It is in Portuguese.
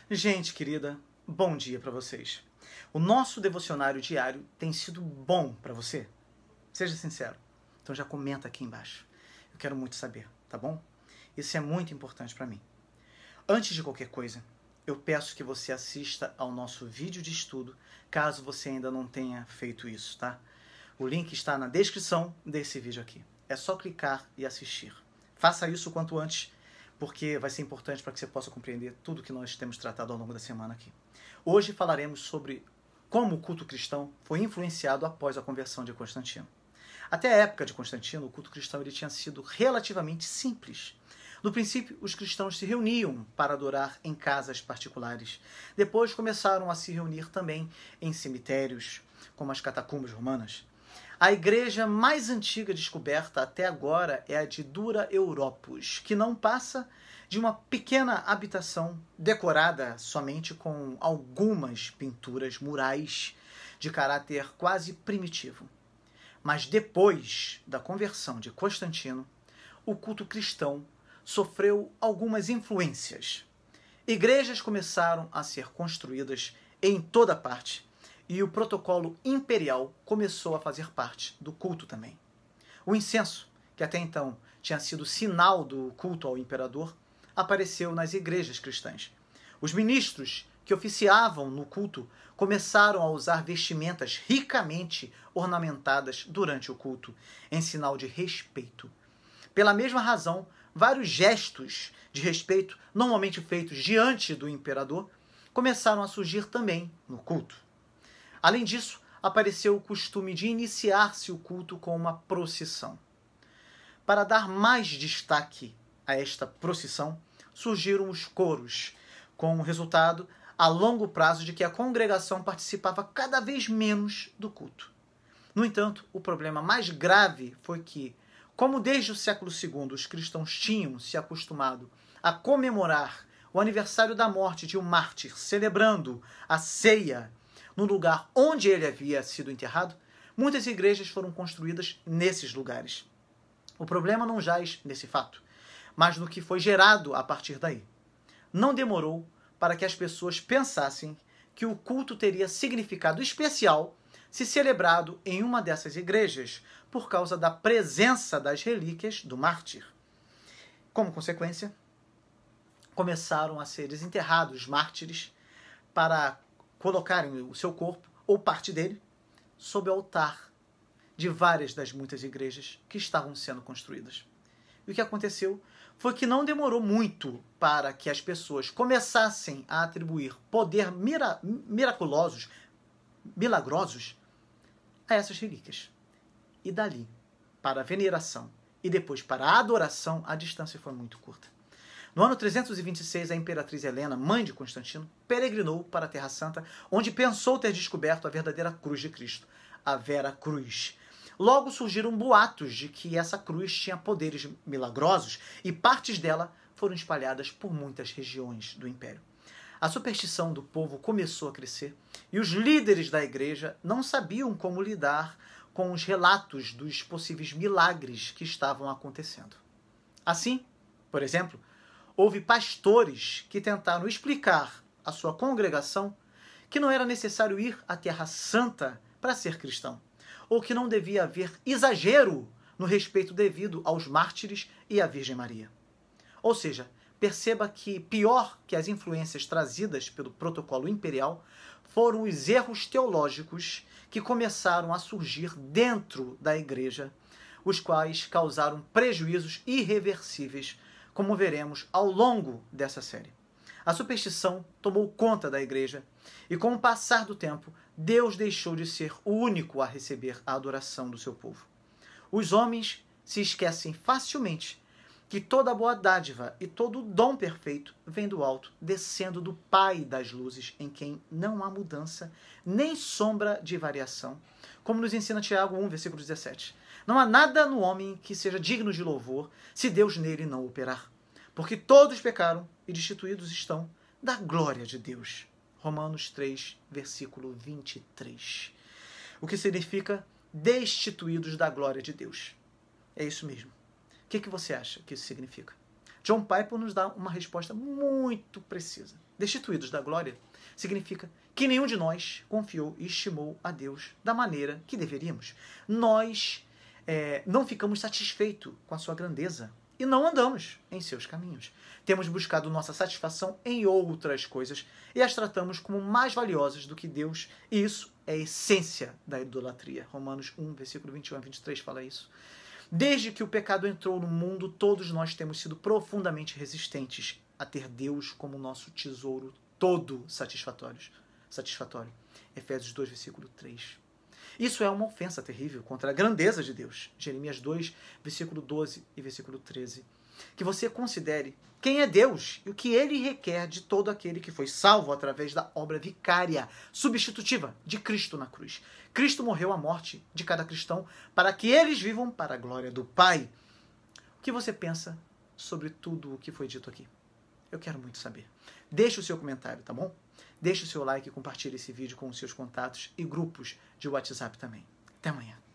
Gente querida, bom dia para vocês. O nosso devocionário diário tem sido bom para você? Seja sincero. Então já comenta aqui embaixo. Eu quero muito saber, tá bom? Isso é muito importante para mim. Antes de qualquer coisa, eu peço que você assista ao nosso vídeo de estudo, caso você ainda não tenha feito isso, tá? O link está na descrição desse vídeo aqui. É só clicar e assistir. Faça isso o quanto antes, porque vai ser importante para que você possa compreender tudo que nós temos tratado ao longo da semana aqui. Hoje falaremos sobre como o culto cristão foi influenciado após a conversão de Constantino. Até a época de Constantino, o culto cristão ele tinha sido relativamente simples. No princípio, os cristãos se reuniam para adorar em casas particulares. Depois começaram a se reunir também em cemitérios, como as catacumbas romanas. A igreja mais antiga descoberta até agora é a de Dura Europos, que não passa de uma pequena habitação decorada somente com algumas pinturas murais de caráter quase primitivo. Mas depois da conversão de Constantino, o culto cristão sofreu algumas influências. Igrejas começaram a ser construídas em toda parte, e o protocolo imperial começou a fazer parte do culto também. O incenso, que até então tinha sido sinal do culto ao imperador, apareceu nas igrejas cristãs. Os ministros que oficiavam no culto começaram a usar vestimentas ricamente ornamentadas durante o culto, em sinal de respeito. Pela mesma razão, vários gestos de respeito, normalmente feitos diante do imperador, começaram a surgir também no culto. Além disso, apareceu o costume de iniciar-se o culto com uma procissão. Para dar mais destaque a esta procissão, surgiram os coros, com o resultado a longo prazo de que a congregação participava cada vez menos do culto. No entanto, o problema mais grave foi que, como desde o século II os cristãos tinham se acostumado a comemorar o aniversário da morte de um mártir, celebrando a ceia no lugar onde ele havia sido enterrado, muitas igrejas foram construídas nesses lugares. O problema não jaz nesse fato, mas no que foi gerado a partir daí. Não demorou para que as pessoas pensassem que o culto teria significado especial se celebrado em uma dessas igrejas por causa da presença das relíquias do mártir. Como consequência, começaram a ser desenterrados mártires para colocarem o seu corpo, ou parte dele, sob o altar de várias das muitas igrejas que estavam sendo construídas. E o que aconteceu foi que não demorou muito para que as pessoas começassem a atribuir poder milagrosos a essas relíquias. E dali, para a veneração e depois para a adoração, a distância foi muito curta. No ano 326, a imperatriz Helena, mãe de Constantino, peregrinou para a Terra Santa, onde pensou ter descoberto a verdadeira cruz de Cristo, a Vera Cruz. Logo surgiram boatos de que essa cruz tinha poderes milagrosos e partes dela foram espalhadas por muitas regiões do Império. A superstição do povo começou a crescer e os líderes da igreja não sabiam como lidar com os relatos dos possíveis milagres que estavam acontecendo. Assim, por exemplo, houve pastores que tentaram explicar à sua congregação que não era necessário ir à Terra Santa para ser cristão, ou que não devia haver exagero no respeito devido aos mártires e à Virgem Maria. Ou seja, perceba que pior que as influências trazidas pelo protocolo imperial foram os erros teológicos que começaram a surgir dentro da igreja, os quais causaram prejuízos irreversíveis, como veremos ao longo dessa série. A superstição tomou conta da igreja e, com o passar do tempo, Deus deixou de ser o único a receber a adoração do seu povo. Os homens se esquecem facilmente que toda boa dádiva e todo dom perfeito vem do alto, descendo do Pai das luzes, em quem não há mudança, nem sombra de variação, como nos ensina Tiago 1, versículo 17. Não há nada no homem que seja digno de louvor, se Deus nele não operar. Porque todos pecaram e destituídos estão da glória de Deus. Romanos 3, versículo 23. O que significa destituídos da glória de Deus. É isso mesmo. O que você acha que isso significa? John Piper nos dá uma resposta muito precisa. destituídos da glória, significa que nenhum de nós confiou e estimou a Deus da maneira que deveríamos. Nós não ficamos satisfeitos com a sua grandeza e não andamos em seus caminhos. Temos buscado nossa satisfação em outras coisas e as tratamos como mais valiosas do que Deus, e isso é a essência da idolatria. Romanos 1, versículo 21 a 23 fala isso. Desde que o pecado entrou no mundo, todos nós temos sido profundamente resistentes a ter Deus como nosso tesouro todo satisfatório. Efésios 2, versículo 3. Isso é uma ofensa terrível contra a grandeza de Deus. Jeremias 2, versículo 12 e versículo 13. Que você considere quem é Deus e o que ele requer de todo aquele que foi salvo através da obra vicária, substitutiva de Cristo na cruz. Cristo morreu a morte de cada cristão para que eles vivam para a glória do Pai. O que você pensa sobre tudo o que foi dito aqui? Eu quero muito saber. Deixe o seu comentário, tá bom? Deixe o seu like e compartilhe esse vídeo com os seus contatos e grupos de WhatsApp também. Até amanhã.